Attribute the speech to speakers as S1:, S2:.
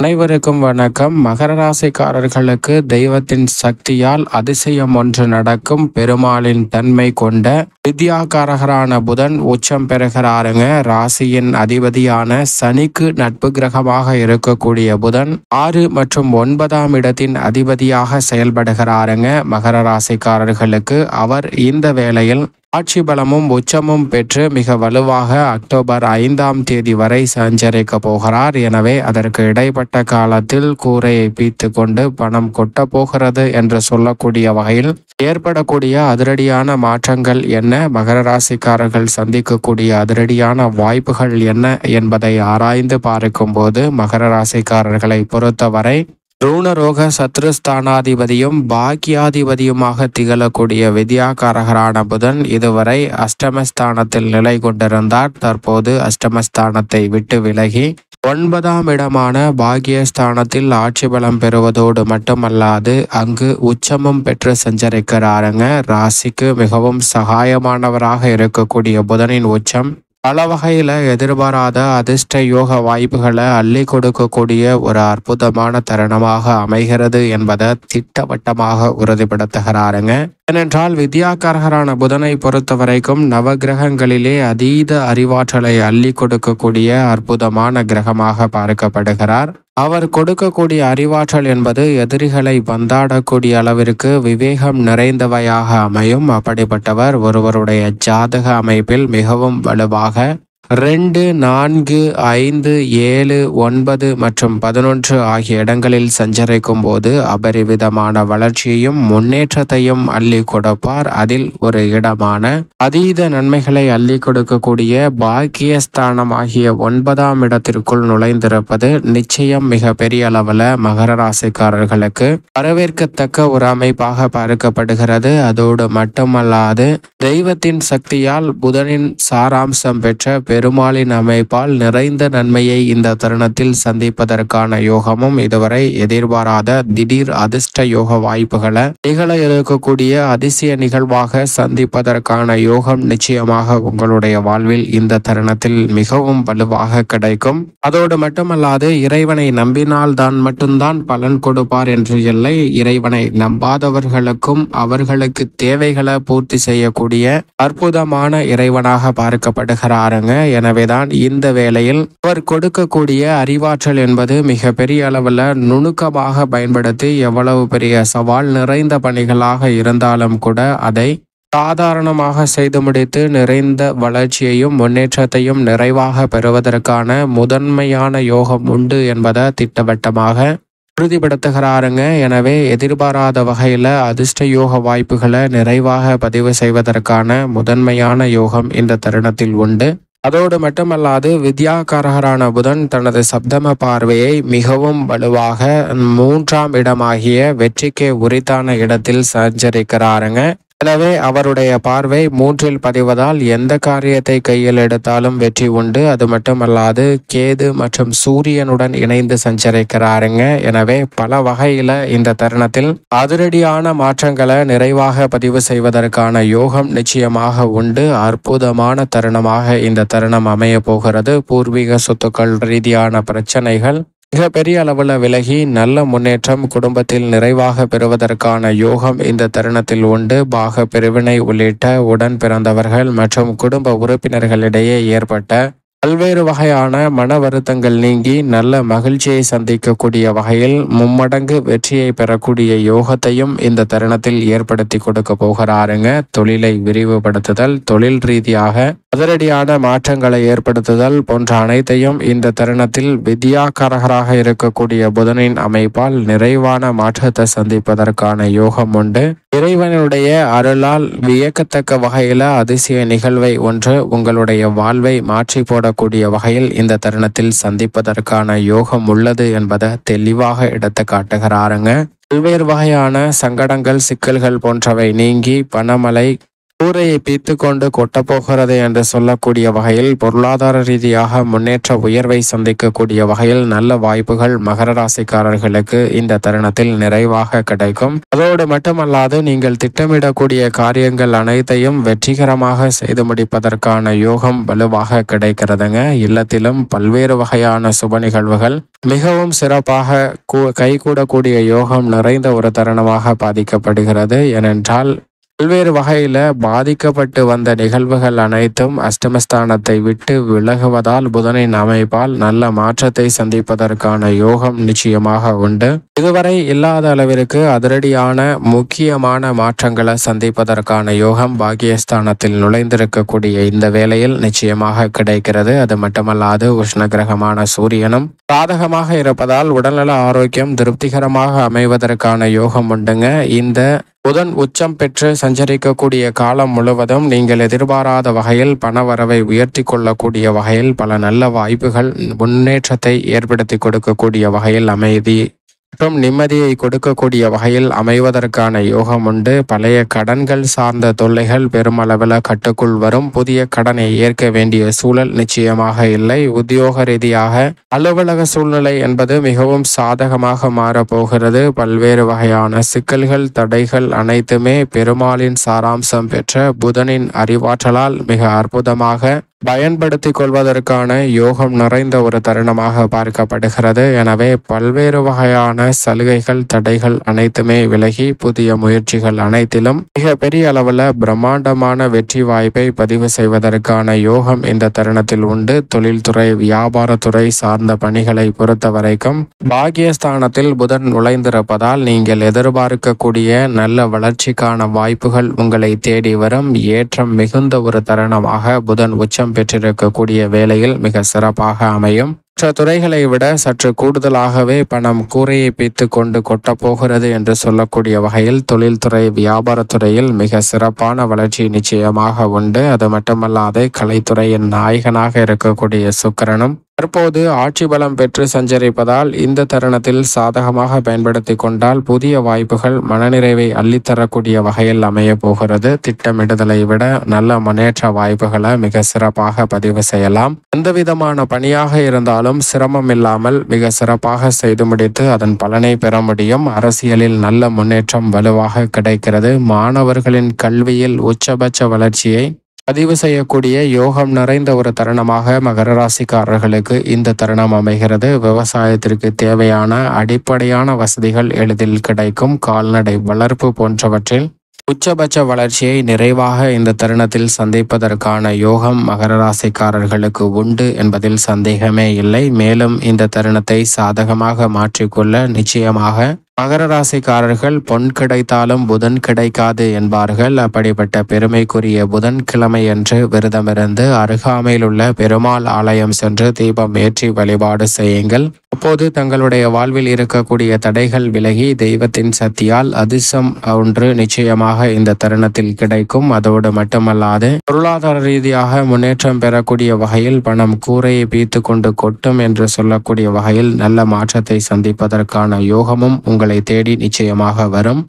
S1: அனைவருக்கும் வணக்கம். மகர ராசிக்காரர்களுக்கு தெய்வத்தின் சக்தியால் அதிசயம் ஒன்று நடக்கும். பெருமாளின் தன்மை கொண்ட வித்யாகாரகரான புதன் உச்சம் பெறுகிறாருங்க. ராசியின் அதிபதியான சனிக்கு நட்பு கிரகமாக இருக்கக்கூடிய புதன் 6 மற்றும் 9ஆம் இடத்தின் அதிபதியாக செயல்படுகிறாருங்க. மகர ராசிக்காரர்களுக்கு அவர் இந்த வேளையில் ஆட்சி பலமும் உச்சமும் பெற்று மிக வலுவாக அக்டோபர் 5ஆம் தேதி வரை சஞ்சரிக்க போகிறார். எனவே அதற்கு இடைப்பட்ட காலத்தில் கூரையை பீத்து கொண்டு பணம் கொட்ட போகிறது என்று சொல்லக்கூடிய வகையில் ஏற்படக்கூடிய அதிரடியான மாற்றங்கள் என்ன, மகர ராசிக்காரர்கள் சந்திக்கக்கூடிய அதிரடியான வாய்ப்புகள் என்ன என்பதை ஆராய்ந்து பார்க்கும் போது மகர ராசிக்காரர்களை பொறுத்தவரை ரூணரோக சத்ருஸ்தானாதிபதியும் பாக்கியாதிபதியுமாக திகழக்கூடிய வித்யாகாரகரான புதன் இதுவரை அஷ்டமஸ்தானத்தில் நிலை கொண்டிருந்தார். தற்போது அஷ்டமஸ்தானத்தை விட்டு விலகி 9ஆம் இடமான பாக்கியஸ்தானத்தில் ஆட்சி பலம் பெறுவதோடு மட்டுமல்லாது அங்கு உச்சமும் பெற்று சஞ்சரிக்கிறாருங்க. ராசிக்கு மிகவும் சகாயமானவராக இருக்கக்கூடிய புதனின் உச்சம் பல வகையில் எதிர்பாராத அதிர்ஷ்ட யோக வாய்ப்புகளை அள்ளி கொடுக்கக்கூடிய ஒரு அற்புதமான தருணமாக அமைகிறது என்பதை திட்டவட்டமாக உறுதிப்படுத்துகிறாருங்க. ஏனென்றால் வித்யாகாரகரான புதனை பொறுத்த வரைக்கும் நவகிரகங்களிலே அதீத அறிவாற்றலை அள்ளி கொடுக்கக்கூடிய அற்புதமான கிரகமாக பார்க்கப்படுகிறார். அவர் கொடுக்கக்கூடிய அறிவாற்றல் என்பது எதிரிகளை பந்தாடக்கூடிய அளவிற்கு விவேகம் நிறைந்தவையாக அமையும். அப்படிப்பட்டவர் ஒருவருடைய ஜாதக அமைப்பில் மிகவும் வலுவாக 2, 4, 5, 7, 9 மற்றும் 11 ஆகிய இடங்களில் சஞ்சரிக்கும் போது அபரிவிதமான வளர்ச்சியையும் முன்னேற்றத்தையும் அள்ளி கொடுப்பார். அதில் ஒரு இடமான அதீத நன்மைகளை அள்ளி கொடுக்கக்கூடிய பாக்கியஸ்தானம் ஆகிய 9ஆம் இடத்திற்குள் நுழைந்திருப்பது நிச்சயம் மிக பெரிய அளவில் மகர ராசிக்காரர்களுக்கு வரவேற்கத்தக்க ஒரு அமைப்பாக பார்க்கப்படுகிறது. அதோடு மட்டுமல்லாது தெய்வத்தின் சக்தியால் புதனின் சாராம்சம் பெற்ற பெருமாளின் அமைப்பால் நிறைந்த நன்மையை இந்த தருணத்தில் சந்திப்பதற்கான யோகமும் இதுவரை எதிர்பாராத திடீர் அதிர்ஷ்ட யோக வாய்ப்புகளை நிகழ இருக்கக்கூடிய அதிசய நிகழ்வாக சந்திப்பதற்கான யோகம் நிச்சயமாக உங்களுடைய வாழ்வில் இந்த தருணத்தில் மிகவும் வலுவாக கிடைக்கும். அதோடு மட்டுமல்லாது இறைவனை நம்பினால் தான் மட்டும்தான் பலன் கொடுப்பார் என்று இல்லை. இறைவனை நம்பாதவர்களுக்கும் அவர்களுக்கு தேவைகளை பூர்த்தி செய்யக்கூடிய அற்புதமான இறைவனாக பார்க்கப்படுகிறாருங்க. எனவேதான் இந்த வேளையில் அவர் கொடுக்கக்கூடிய அறிவாற்றல் என்பது மிக பெரிய அளவில் நுணுக்கமாக பயன்படுத்தி எவ்வளவு பெரிய சவால் நிறைந்த பணிகளாக இருந்தாலும் கூட அதை சாதாரணமாக செய்து முடித்து நிறைந்த வளர்ச்சியையும் முன்னேற்றத்தையும் நிறைவாக பெறுவதற்கான முதன்மையான யோகம் உண்டு என்பதை திட்டவட்டமாக உறுதிப்படுத்துகிறாருங்க. எனவே எதிர்பாராத வகையில் அதிர்ஷ்ட யோக வாய்ப்புகளை நிறைவாக பதிவு செய்வதற்கான முதன்மையான யோகம் இந்த தருணத்தில் உண்டு. அதோடு மட்டுமல்லாது வித்யாகாரகரான புதன் தனது சப்தம பார்வையை மிகவும் வலுவாக 3ஆம் இடமாகிய வெற்றிக்கு உரித்தான இடத்தில் சஞ்சரிக்கிறாருங்க. எனவே அவருடைய பார்வை 3இல் பதிவதால் எந்த காரியத்தை கையில் எடுத்தாலும் வெற்றி உண்டு. அது மட்டுமல்லாது கேது மற்றும் சூரியனுடன் இணைந்து சஞ்சரிக்கிறாருங்க. எனவே பல வகையில இந்த தருணத்தில் அதிரடியான மாற்றங்களை நிறைவாக பதிவு செய்வதற்கான யோகம் நிச்சயமாக உண்டு. அற்புதமான தருணமாக இந்த தருணம் அமைய போகிறது. பூர்வீக சொத்துக்கள் ரீதியான பிரச்சனைகள் மிக பெரிய அளவில் விலகி நல்ல முன்னேற்றம் குடும்பத்தில் நிறைவாக பெறுவதற்கான யோகம் இந்த தருணத்தில் உண்டு. பாக பிரிவினை உள்ளிட்ட உடன் பிறந்தவர்கள் மற்றும் குடும்ப உறுப்பினர்களிடையே ஏற்பட்ட பல்வேறு வகையான மன வருத்தங்கள் நீங்கி நல்ல மகிழ்ச்சியை சந்திக்கக்கூடிய வகையில் மும்மடங்கு வெற்றியை பெறக்கூடிய யோகத்தையும் இந்த தருணத்தில் ஏற்படுத்தி கொடுக்க போகிறாருங்க. தொழிலை விரிவுபடுத்துதல், தொழில் ரீதியாக அதிரடியான மாற்றங்களை ஏற்படுத்துதல் போன்ற அனைத்தையும் இந்த தருணத்தில் வித்யாகாரகராக இருக்கக்கூடிய புதனின் அமைப்பால் நிறைவான மாற்றத்தை சந்திப்பதற்கான யோகம் உண்டு. இறைவனுடைய அருளால் வியக்கத்தக்க வகையில் அதிசய நிகழ்வை ஒன்று உங்களுடைய வாழ்வை மாற்றி போடக்கூடிய வகையில் இந்த தருணத்தில் சந்திப்பதற்கான யோகம் உள்ளது என்பதை தெளிவாக எடுத்து காட்டுகிறாருங்க. பல்வேறு வகையான சங்கடங்கள், சிக்கல்கள் போன்றவை நீங்கி பணமழை கூரையை பீத்து கொண்டு கொட்டப்போகிறது என்று சொல்லக்கூடிய வகையில் பொருளாதார ரீதியாக முன்னேற்ற உயர்வை சந்திக்கக்கூடிய வகையில் நல்ல வாய்ப்புகள் மகர ராசிக்காரர்களுக்கு இந்த தருணத்தில் நிறைவாக கிடைக்கும். அதோடு மட்டுமல்லாது நீங்கள் திட்டமிடக்கூடிய காரியங்கள் அனைத்தையும் வெற்றிகரமாக செய்து முடிப்பதற்கான யோகம் வலுவாக கிடைக்கிறதுங்க. இல்லத்திலும் பல்வேறு வகையான சுப நிகழ்வுகள் மிகவும் சிறப்பாக கைகூடக்கூடிய யோகம் நிறைந்த ஒரு தருணமாக பாதிக்கப்படுகிறது. ஏனென்றால் பல்வேறு வகையில பாதிக்கப்பட்டு வந்த நிகழ்வுகள் அனைத்தும் அஷ்டமஸ்தானத்தை விட்டு விலகுவதால் புதனின் அமைப்பால் நல்ல மாற்றத்தை சந்திப்பதற்கான யோகம் நிச்சயமாக உண்டு. இதுவரை இல்லாத அளவிற்கு அதிரடியான முக்கியமான மாற்றங்களை சந்திப்பதற்கான யோகம் பாக்கியஸ்தானத்தில் நுழைந்திருக்கக்கூடிய இந்த வேளையில் நிச்சயமாக கிடைக்கிறது. அது மட்டுமல்லாது உஷ்ண கிரகமான சூரியனும் சாதகமாக இருப்பதால் உடல்நல ஆரோக்கியம் திருப்திகரமாக அமைவதற்கான யோகம் உண்டுங்க. இந்த புதன் உச்சம் பெற்று சஞ்சரிக்கக்கூடிய காலம் முழுவதும் நீங்கள் எதிர்பாராத வகையில் பண வரவை உயர்த்தி கொள்ளக்கூடிய வகையில் பல நல்ல வாய்ப்புகள் முன்னேற்றத்தை ஏற்படுத்தி கொடுக்கக்கூடிய வகையில் அமைதி மற்றும் நிம்மதியை கொடுக்கக்கூடிய வகையில் அமைவதற்கான யோகம் உண்டு. பழைய கடன்கள் சார்ந்த தொல்லைகள் பெருமளவில் கட்டுக்குள் வரும். புதிய கடனை ஏற்க வேண்டிய சூழல் நிச்சயமாக இல்லை. உத்தியோக ரீதியாக அலுவலக சூழ்நிலை என்பது மிகவும் சாதகமாக மாறப்போகிறது. பல்வேறு வகையான சிக்கல்கள் தடைகள் அனைத்துமே பெருமாளின் சாராம்சம் பெற்ற புதனின் அறிவாற்றலால் மிக அற்புதமாக பயன்படுத்தி கொள்வதற்கான யோகம் நிறைந்த ஒரு தருணமாக பார்க்கப்படுகிறது. எனவே பல்வேறு வகையான சலுகைகள் தடைகள் அனைத்துமே விலகி புதிய முயற்சிகள் அனைத்திலும் மிக பெரிய அளவில் பிரம்மாண்டமான வெற்றி வாய்ப்பை பதிவு செய்வதற்கான யோகம் இந்த தருணத்தில் உண்டு. தொழில்துறை வியாபாரத்துறை சார்ந்த பணிகளை பொறுத்த வரைக்கும் பாக்கியஸ்தானத்தில் புதன் நுழைந்திருப்பதால் நீங்கள் எதிர்பார்க்கக்கூடிய நல்ல வளர்ச்சிக்கான வாய்ப்புகள் உங்களை தேடி வரும். ஏற்றம் மிகுந்த ஒரு தருணமாக புதன் உச்சம் பெற்றிருக்கக்கூடிய வேளையில் மிக சிறப்பாக அமையும். மற்ற துறைகளை விட சற்று கூடுதலாகவே பணம் கூரையை பீத்து கொண்டு கொட்டப்போகிறது என்று சொல்லக்கூடிய வகையில் தொழில்துறை வியாபாரத்துறையில் மிக சிறப்பான வளர்ச்சி நிச்சயமாக உண்டு. அது மட்டுமல்லாது கலைத்துறையின் நாயகனாக இருக்கக்கூடிய சுக்கிரனும் தற்போது ஆட்சி பலம் பெற்று சஞ்சரிப்பதால் இந்த தருணத்தில் சாதகமாக பயன்படுத்தி கொண்டால் புதிய வாய்ப்புகள் மனநிறைவை அள்ளித்தரக்கூடிய வகையில் அமைய போகிறது. திட்டமிடுதலை விட நல்ல முன்னேற்ற வாய்ப்புகளை மிக சிறப்பாக பதிவு செய்யலாம். எந்த விதமான பணியாக இருந்தாலும் சிரமம் இல்லாமல் மிக சிறப்பாக செய்து முடித்து அதன் பலனை பெற முடியும். அரசியலில் நல்ல முன்னேற்றம் வலுவாக கிடைக்கிறது. மாணவர்களின் கல்வியில் உச்சபட்ச வளர்ச்சியை பதிவு செய்யக்கூடிய யோகம் நிறைந்த ஒரு தருணமாக மகர ராசிக்காரர்களுக்கு இந்த தருணம் அமைகிறது. விவசாயத்திற்கு தேவையான அடிப்படையான வசதிகள் எளிதில் கிடைக்கும். கால்நடை வளர்ப்பு போன்றவற்றில் உச்சபட்ச வளர்ச்சியை நிறைவாக இந்த தருணத்தில் சந்திப்பதற்கான யோகம் மகர ராசிக்காரர்களுக்கு உண்டு என்பதில் சந்தேகமே இல்லை. மேலும் இந்த தருணத்தை சாதகமாக மாற்றிக்கொள்ள நிச்சயமாக மகர ராசிக்காரர்கள் பொன் கிடைத்தாலும் புதன் கிடைக்காது என்பார்கள். அப்படிப்பட்ட பெருமைக்குரிய புதன்கிழமை என்று விரதமிருந்து அருகாமையில் உள்ள பெருமாள் ஆலயம் சென்று தீபம் ஏற்றி வழிபாடு செய்யுங்கள். அப்போது தங்களுடைய வாழ்வில் இருக்கக்கூடிய தடைகள் விலகி தெய்வத்தின் சக்தியால் அதிர்ஷ்டம் ஒன்று நிச்சயமாக இந்த தருணத்தில் கிடைக்கும். அதோடு மட்டுமல்லாது பொருளாதார ரீதியாக முன்னேற்றம் பெறக்கூடிய வகையில் பணம் கூரையை பீத்து கொண்டு கொட்டும் என்று சொல்லக்கூடிய வகையில் நல்ல மாற்றத்தை சந்திப்பதற்கான யோகமும் உங்களை தேடி நிச்சயமாக வரும்.